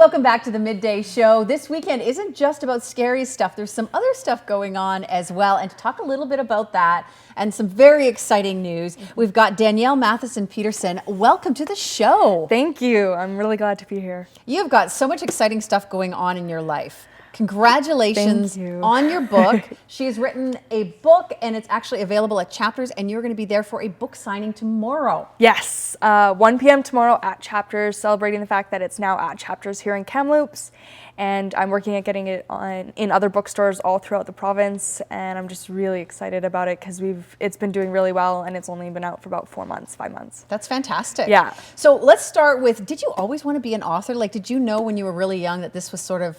welcome back to the Midday Show. This weekend isn't just about scary stuff. There's some other stuff going on as well. And to talk a little bit about that and some very exciting news, we've got Danielle, Mathieson, Pederson. Welcome to the show. Thank you. I'm really glad to be here. You've got so much exciting stuff going on in your life. Congratulations on your book. She's written a book and it's actually available at Chapters, and you're going to be there for a book signing tomorrow. Yes, 1 p.m. tomorrow at Chapters, celebrating the fact that it's now at Chapters here in Kamloops. And I'm working at getting it in other bookstores all throughout the province, and I'm just really excited about it because it's been doing really well, and it's only been out for about 4 months, 5 months. That's fantastic. Yeah. So let's start with, did you always want to be an author? Like, did you know when you were really young that this was sort of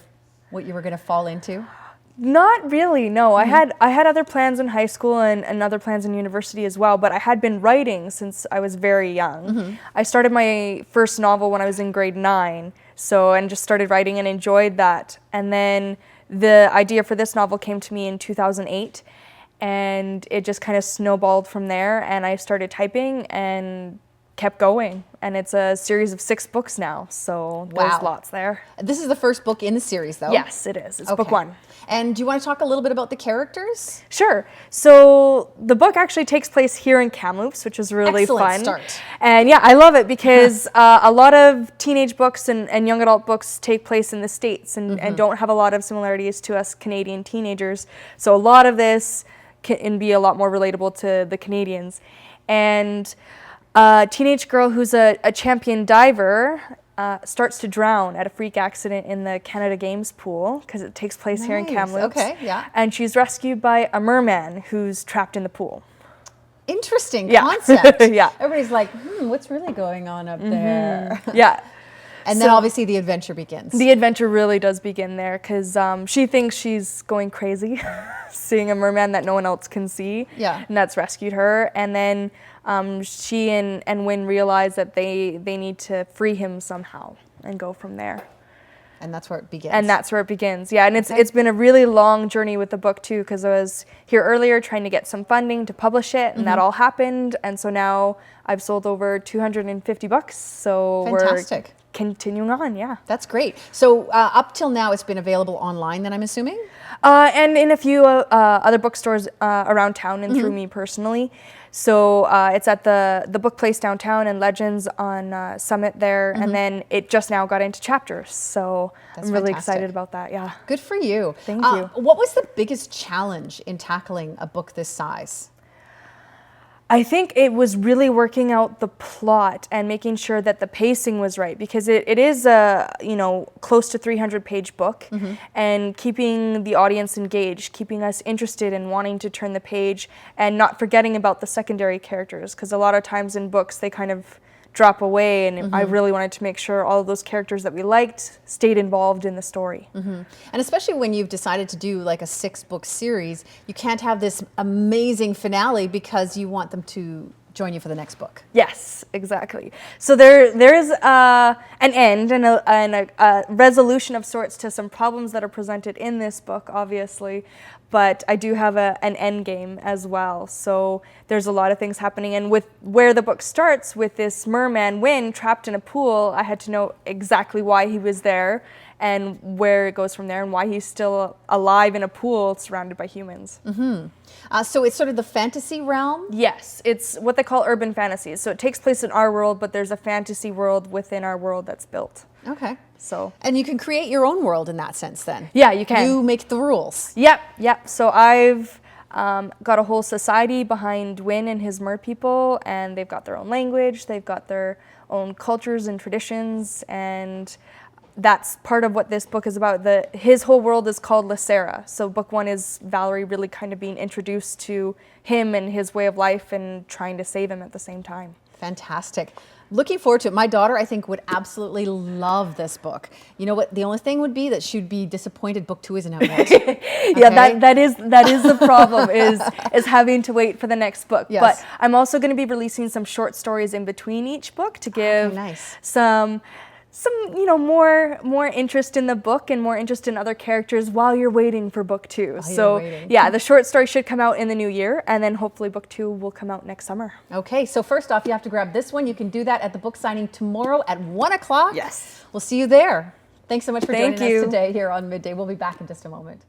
what you were going to fall into? Not really, no. I had other plans in high school and other plans in university as well, but I had been writing since I was very young. I started my first novel when I was in grade 9, and just started writing and enjoyed that. And then the idea for this novel came to me in 2008, and it just kind of snowballed from there, and I started typing and kept going, and it's a series of 6 books now, so there's lots there. This is the first book in the series, though? Yes, it is. It's book 1. And do you want to talk a little bit about the characters? Sure. So the book actually takes place here in Kamloops, which is really fun. Start. And yeah, I love it because a lot of teenage books and young adult books take place in the States and don't have a lot of similarities to us Canadian teenagers. So a lot of this can be a lot more relatable to the Canadians. And a teenage girl who's a champion diver starts to drown at a freak accident in the Canada Games pool because it takes place here in Kamloops. Okay, yeah. And she's rescued by a merman who's trapped in the pool. Interesting concept. Yeah. Everybody's like, what's really going on up there? Yeah. And then obviously the adventure begins. The adventure really does begin there because she thinks she's going crazy, seeing a merman that no one else can see. Yeah. And that's rescued her. And then she and Wynn realize that they need to free him somehow and go from there. And that's where it begins. And that's where it begins, yeah. And it's been a really long journey with the book too, because I was here earlier trying to get some funding to publish it, and that all happened. And so now I've sold over 250 books. So fantastic. We're continuing on, yeah. That's great. So up till now, it's been available online, then I'm assuming? And in a few other bookstores around town and through me personally. So it's at the Book Place downtown and Legends on Summit there, and then it just now got into Chapters. So I'm really excited about that, yeah. Good for you. Thank you. What was the biggest challenge in tackling a book this size? I think it was really working out the plot and making sure that the pacing was right, because it is a close to 300-page book, and keeping the audience engaged, keeping us interested in wanting to turn the page, and not forgetting about the secondary characters, because a lot of times in books they kind of drop away, and I really wanted to make sure all of those characters that we liked stayed involved in the story. And especially when you've decided to do like a 6-book series, you can't have this amazing finale because you want them to join you for the next book. Yes, exactly. So there is an end and a resolution of sorts to some problems that are presented in this book, obviously, but I do have an end game as well. So there's a lot of things happening, and with where the book starts with this merman, Wynn, trapped in a pool, I had to know exactly why he was there and where it goes from there, and why he's still alive in a pool surrounded by humans. So it's sort of the fantasy realm? Yes, it's what they call urban fantasies. So it takes place in our world, but there's a fantasy world within our world that's built. Okay. So. And you can create your own world in that sense then? Yeah, you can. You make the rules? Yep. So I've got a whole society behind Wynn and his mer people, and they've got their own language, they've got their own cultures and traditions, and that's part of what this book is about. His whole world is called Lasera. So book 1 is Valerie really kind of being introduced to him and his way of life and trying to save him at the same time. Fantastic. Looking forward to it. My daughter, I think, would absolutely love this book. You know what? The only thing would be that she'd be disappointed book 2 isn't out yet. Yeah, that is the problem is having to wait for the next book. Yes. But I'm also going to be releasing some short stories in between each book to give some more interest in the book and more interest in other characters while you're waiting for book 2. Yeah, the short story should come out in the new year, and then hopefully book 2 will come out next summer. Okay, so first off, you have to grab this one. You can do that at the book signing tomorrow at 1 o'clock. Yes. We'll see you there. Thanks so much for Thank joining you. us today here on Midday. We'll be back in just a moment.